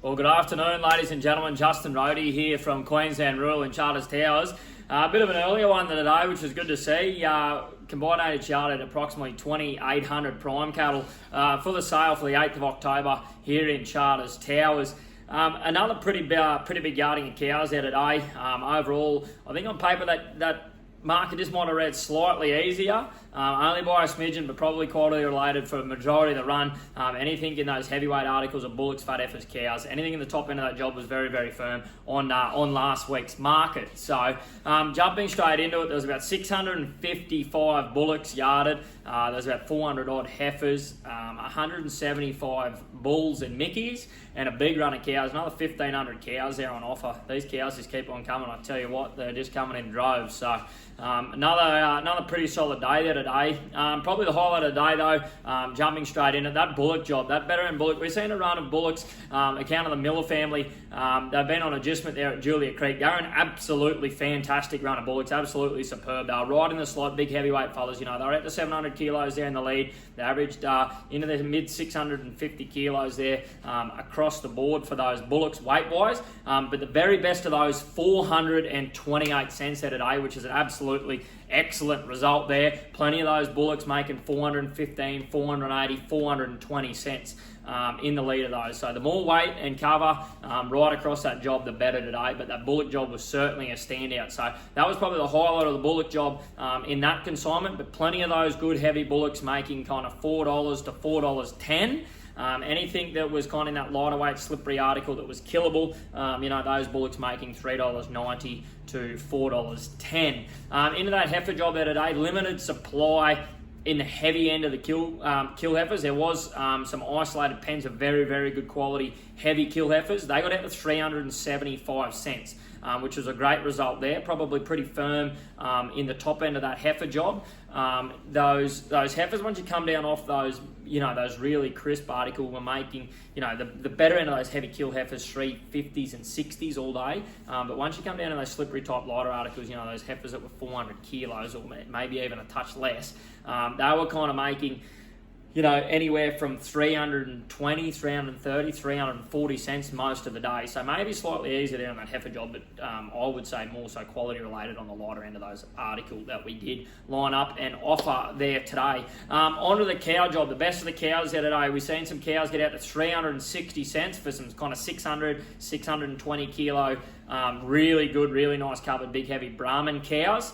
Well, good afternoon, ladies and gentlemen. Justin Rohde here from Queensland Rural in Charters Towers. A bit of an earlier one today, which was good to see. Combined age yard at approximately 2,800 prime cattle for the sale for the 8th of October here in Charters Towers. Another pretty big yarding of cows there today. Overall, I think on paper that market just might have read slightly easier, only by a smidgen, but probably quality related for the majority of the run. Anything in those heavyweight articles of bullocks, fat heifers, cows, anything in the top end of that job was very, very firm on last week's market. So jumping straight into it, there was about 655 bullocks yarded. There was about 400 odd heifers, 175 bulls and mickeys, and a big run of cows. Another 1,500 cows there on offer. These cows just keep on coming. I tell you what, they're just coming in droves. So another pretty solid day there today. Probably the highlight of the day though, jumping straight in at that bullock job, that veteran bullock. We've seen a run of bullocks, account of the Miller family. They've been on adjustment there at Julia Creek. They're an absolutely fantastic run of bullocks, absolutely superb. They were right in the slot, big heavyweight fellas. You know, they were at the 700 kilos there in the lead. They averaged into the mid 650 kilos there across the board for those bullocks weight-wise. But the very best of those, 428 cents there today, which is an absolutely excellent result there. Plenty of those bullocks making 415, 480, 420 cents in the lead of those. So the more weight and cover right across that job, the better today. But that bullock job was certainly a standout. So that was probably the highlight of the bullock job in that consignment. But plenty of those good heavy bullocks making kind of $4 to $4.10. Anything that was kind of in that lighter weight slippery article that was killable, those bullocks making $3.90 to $4.10. Into that heifer job there today, limited supply in the heavy end of the kill heifers. There was some isolated pens of very, very good quality heavy kill heifers. They got out to 375 cents. Which was a great result there. Probably pretty firm in the top end of that heifer job. Those heifers, once you come down off those, those really crisp article, were making, the better end of those heavy kill heifers, 350s and 60s all day. But once you come down to those slippery type lighter articles, those heifers that were 400 kilos or maybe even a touch less, they were kind of making, anywhere from 320, 330, 340 cents most of the day. So maybe slightly easier there on that heifer job, but I would say more so quality related on the lighter end of those articles that we did line up and offer there today. Onto the cow job, the best of the cows there today. We've seen some cows get out to 360 cents for some kind of 600, 620 kilo, really good, really nice covered, big heavy Brahman cows.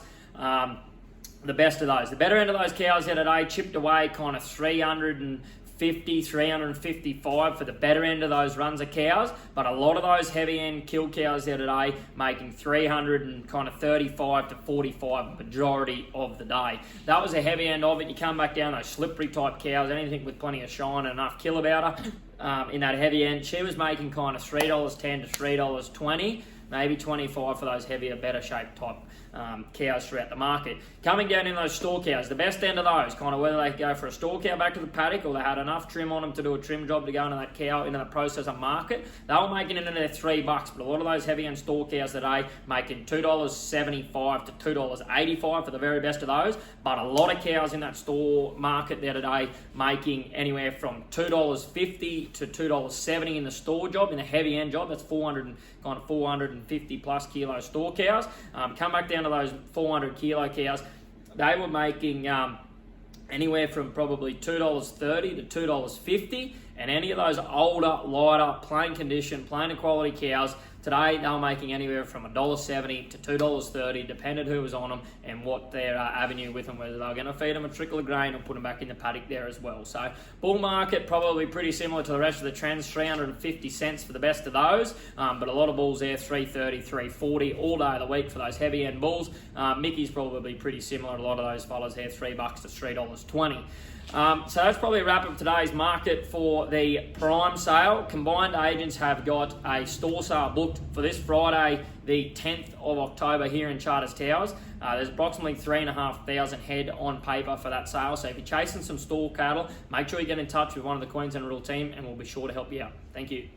The best of those. The better end of those cows here today chipped away kind of 350, 355 for the better end of those runs of cows, but a lot of those heavy end kill cows there today making 300 and kind of 35 to 45 majority of the day. That was a heavy end of it. You come back down those slippery type cows, anything with plenty of shine and enough kill about her in that heavy end. She was making kind of $3.10 to $3.20. Maybe 25 for those heavier, better shaped type cows throughout the market. Coming down in those store cows, the best end of those, kind of whether they go for a store cow back to the paddock or they had enough trim on them to do a trim job to go into that cow, into the processor market, they were making it into their $3. But a lot of those heavy end store cows today making $2.75 to $2.85 for the very best of those. But a lot of cows in that store market there today making anywhere from $2.50 to $2.70 in the store job, in the heavy end job. That's 450 plus kilo store cows. Come back down to those 400 kilo cows, they were making anywhere from probably $2.30 to $2.50, and any of those older, lighter, plain condition, plain and quality cows, today they were making anywhere from $1.70 to $2.30, depended who was on them and what their avenue with them, whether they were going to feed them a trickle of grain or put them back in the paddock there as well. So bull market probably pretty similar to the rest of the trends, 350 cents for the best of those, but a lot of bulls there, 330, 340 all day of the week for those heavy end bulls. Mickey's probably pretty similar. A lot of those fellas there, $3 to $3.20. So that's probably a wrap up today's market for the prime sale. Combined agents have got a store sale booked for this Friday, the 10th of October here in Charters Towers. There's approximately 3,500 head on paper for that sale. So if you're chasing some store cattle, make sure you get in touch with one of the Queensland Rural team and we'll be sure to help you out. Thank you.